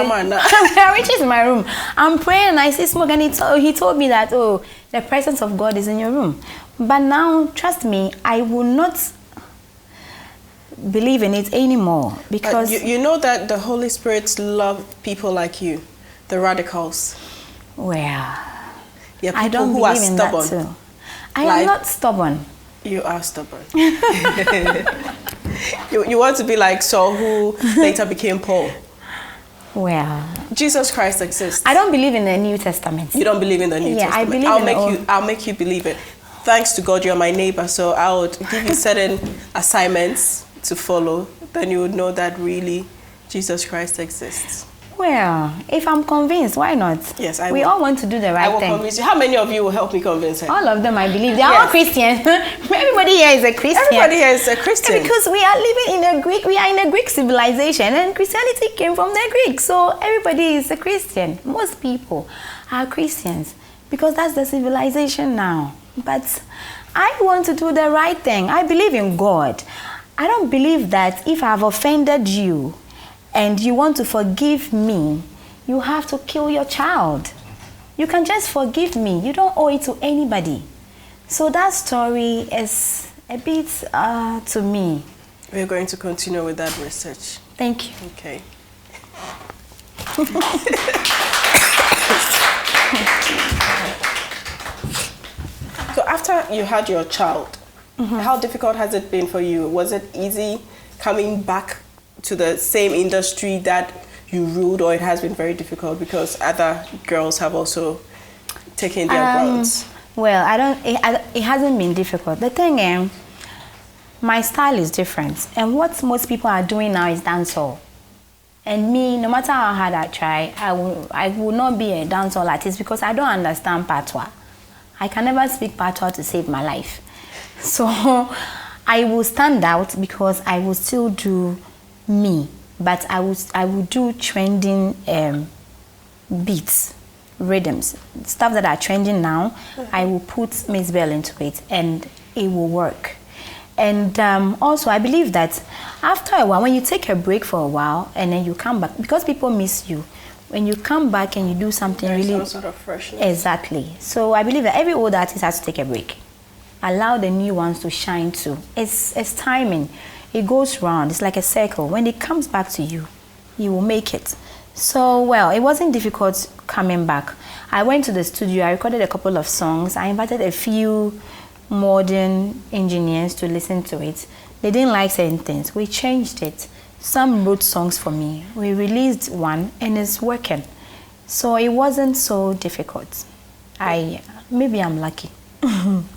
S2: in my room? I'm praying and I see smoke, and he told me that, oh, the presence of God is in your room. But now, trust me, I will not believe in it anymore, because
S3: you know that the Holy Spirit loves people like you, the radicals.
S2: Well,
S3: yeah,
S2: I don't
S3: who are
S2: believe in
S3: stubborn.
S2: that too. I am not stubborn.
S3: You are stubborn. you want to be like Saul, who later became Paul.
S2: Well,
S3: Jesus Christ exists.
S2: I don't believe in the New Testament.
S3: You don't believe in the New Testament?
S2: I believe
S3: I'll make you believe it. Thanks to God, you're my neighbor, so I would give you certain assignments to follow. Then you would know that really Jesus Christ exists.
S2: Well, if I'm convinced, why not?
S3: Yes, I will.
S2: We all want to do the right
S3: I will
S2: thing.
S3: convince you. How many of you will help me convince her?
S2: All of them, I believe. They are all Christians. Everybody here is a Christian.
S3: Everybody here is a Christian.
S2: Because we are living in a Greek, we are in a Greek civilization, and Christianity came from the Greeks. So everybody is a Christian. Most people are Christians because that's the civilization now. But I want to do the right thing. I believe in God. I don't believe that if I've offended you and you want to forgive me, you have to kill your child. You can just forgive me. You don't owe it to anybody. So that story is a bit to me.
S3: We're going to continue with that research.
S2: Thank you.
S3: Okay. So after you had your child, how difficult has it been for you? Was it easy coming back to the same industry that you ruled, or it has been very difficult because other girls have also taken their grounds?
S2: Well, it hasn't been difficult. The thing is, my style is different. And what most people are doing now is dancehall. And me, no matter how hard I try, I will not be a dancehall artist because I don't understand patois. I can never speak patois to save my life. So I will stand out because I will still do me, but I will do trending beats, rhythms, stuff that are trending now. I will put Mzbel into it, and it will work. And also, I believe that after a while, when you take a break for a while and then you come back, because people miss you, when you come back and you do something
S3: There's
S2: really
S3: some sort of freshness.
S2: Exactly. So I believe that every old artist has to take a break. Allow the new ones to shine too. It's timing. It goes round. It's like a circle. When it comes back to you, you will make it. So, well, it wasn't difficult coming back. I went to the studio. I recorded a couple of songs. I invited a few modern engineers to listen to it. They didn't like certain things. We changed it. Some wrote songs for me. We released one, and it's working. So it wasn't so difficult. Maybe I'm lucky.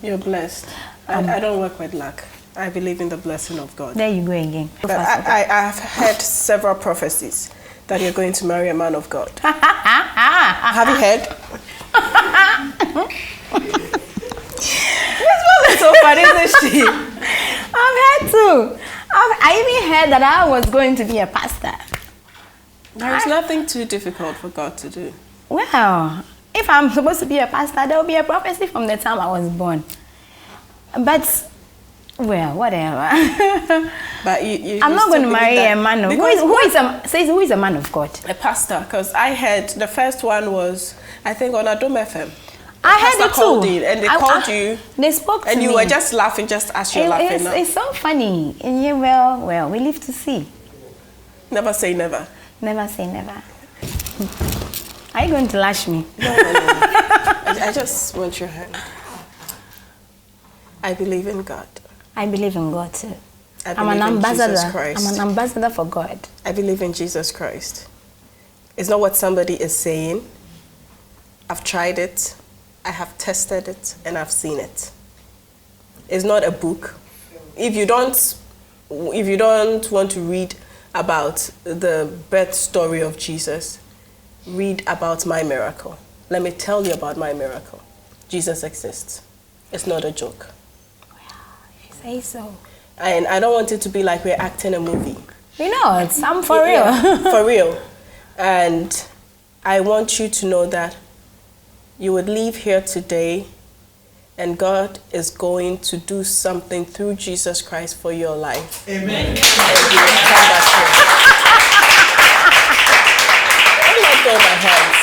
S3: You're blessed. I don't work with luck. I believe in the blessing of God.
S2: There you go again.
S3: But I have heard several prophecies that you're going to marry a man of God. Have you heard?
S2: This one is so funny, isn't she? I've heard too. I even heard that I was going to be a pastor.
S3: There is nothing too difficult for God to do.
S2: Well, if I'm supposed to be a pastor, there will be a prophecy from the time I was born. But, well, whatever.
S3: But you
S2: I'm not going to marry a man of God. Who is a man of God?
S3: A pastor, because I heard the first one was, I think, on Adom FM.
S2: I heard it too.
S3: And they called you.
S2: They spoke to me.
S3: And you were just laughing, just as you're laughing now.
S2: It's so funny. And yeah, well, we live to see.
S3: Never say never.
S2: Never say never. Are you going to lash me?
S3: No. I just want your hand. I believe in God.
S2: I believe in God too.
S3: I'm an ambassador.
S2: I'm an ambassador for God.
S3: I believe in Jesus Christ. It's not what somebody is saying. I've tried it. I have tested it, and I've seen it. It's not a book. If you don't want to read about the birth story of Jesus, read about my miracle. Let me tell you about my miracle. Jesus exists. It's not a joke.
S2: You say so.
S3: And I don't want it to be like we're acting a movie.
S2: You know, I'm for real.
S3: Yeah, for real. And I want you to know that you would leave here today and God is going to do something through Jesus Christ for your life.
S15: Amen.
S3: And you will come back here. Don't let go of my hands.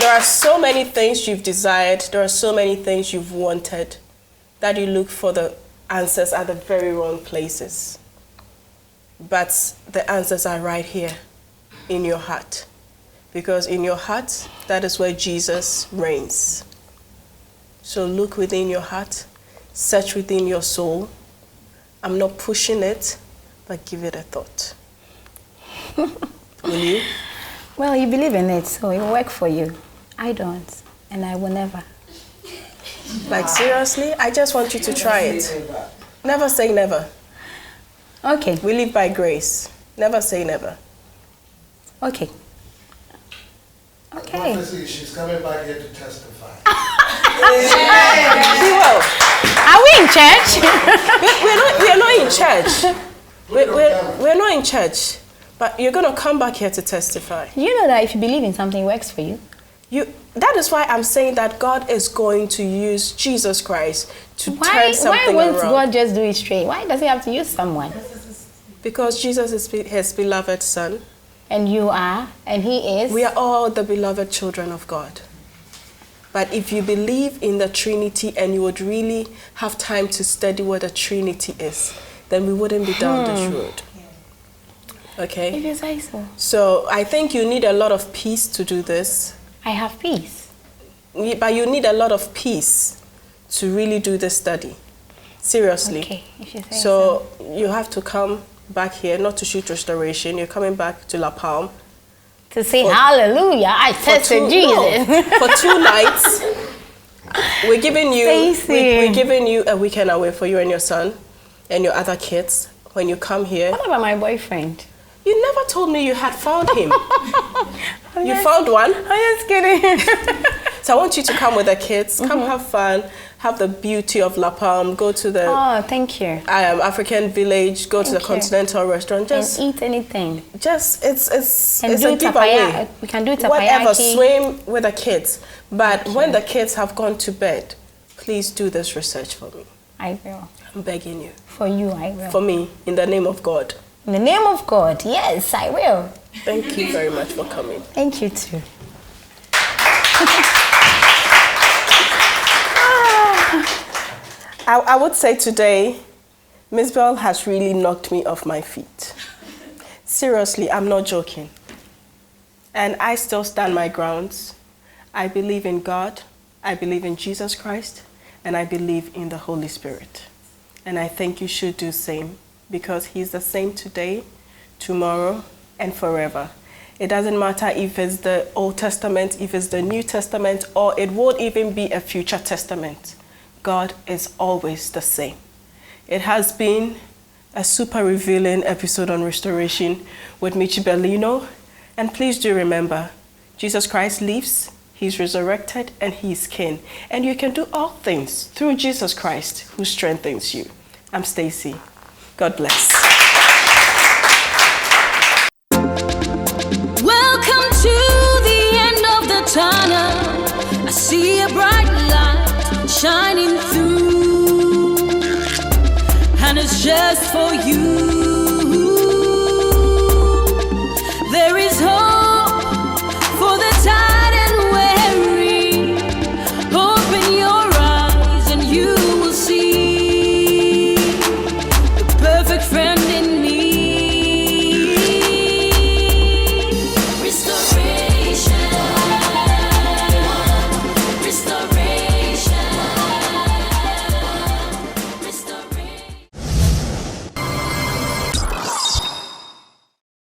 S3: There are so many things you've desired. There are so many things you've wanted that you look for the answers at the very wrong places. But the answers are right here in your heart. Because in your heart, that is where Jesus reigns. So look within your heart, search within your soul. I'm not pushing it, but give it a thought. Will you?
S2: Well, you believe in it, so it will work for you. I don't, and I will never.
S3: Like seriously, I just want you to try it. Never say never.
S2: Okay.
S3: We live by grace. Never say never.
S2: Okay. Okay.
S8: Prophecy, she's coming back here to testify.
S3: She will.
S2: Are we in church?
S3: We're not in church. We're not in church. But you're going to come back here to testify.
S2: You know that if you believe in something, it works for you.
S3: That is why I'm saying that God is going to use Jesus Christ to turn something around.
S2: Why won't God just do it straight? Why does he have to use someone?
S3: Because Jesus is his beloved son.
S2: And you are, and he is.
S3: We are all the beloved children of God. But if you believe in the Trinity and you would really have time to study what the Trinity is, then we wouldn't be down this road. Okay?
S2: If you say so.
S3: So I think you need a lot of peace to do this.
S2: I have peace.
S3: But you need a lot of peace to really do this study. Seriously.
S2: Okay, if you say
S3: so. You have to come back here, not to shoot restoration. You're coming back to La Palme.
S2: To say hallelujah, I tested Jesus.
S3: No, for 2 nights. We're giving you a weekend away for you and your son and your other kids when you come here.
S2: What about my boyfriend?
S3: You never told me you had found him. You found one?
S2: I'm just kidding.
S3: So I want you to come with the kids. Come have fun. Have the beauty of La Palme. Go to the
S2: thank you.
S3: African village. Go to the Continental restaurant. Just
S2: and eat anything.
S3: Just it's
S2: a
S3: giveaway.
S2: We can do it.
S3: Whatever. Swim with the kids. But when the kids have gone to bed, please do this research for me.
S2: I will.
S3: I'm begging you.
S2: For you, I will.
S3: For me, in the name of God.
S2: In the name of God, yes, I will.
S3: Thank you very much for coming.
S2: Thank you too.
S3: I would say today, Mzbel has really knocked me off my feet. Seriously, I'm not joking. And I still stand my grounds. I believe in God, I believe in Jesus Christ, and I believe in the Holy Spirit. And I think you should do the same, because he's the same today, tomorrow, and forever. It doesn't matter if it's the Old Testament, if it's the New Testament, or it would even be a future testament. God is always the same. It has been a super revealing episode on restoration with Mzbel. And please do remember, Jesus Christ lives, he's resurrected, and he's king. And you can do all things through Jesus Christ who strengthens you. I'm Stacy. God bless.
S11: Welcome to the end of the tunnel. I see a bright light shining through, and it's just for you.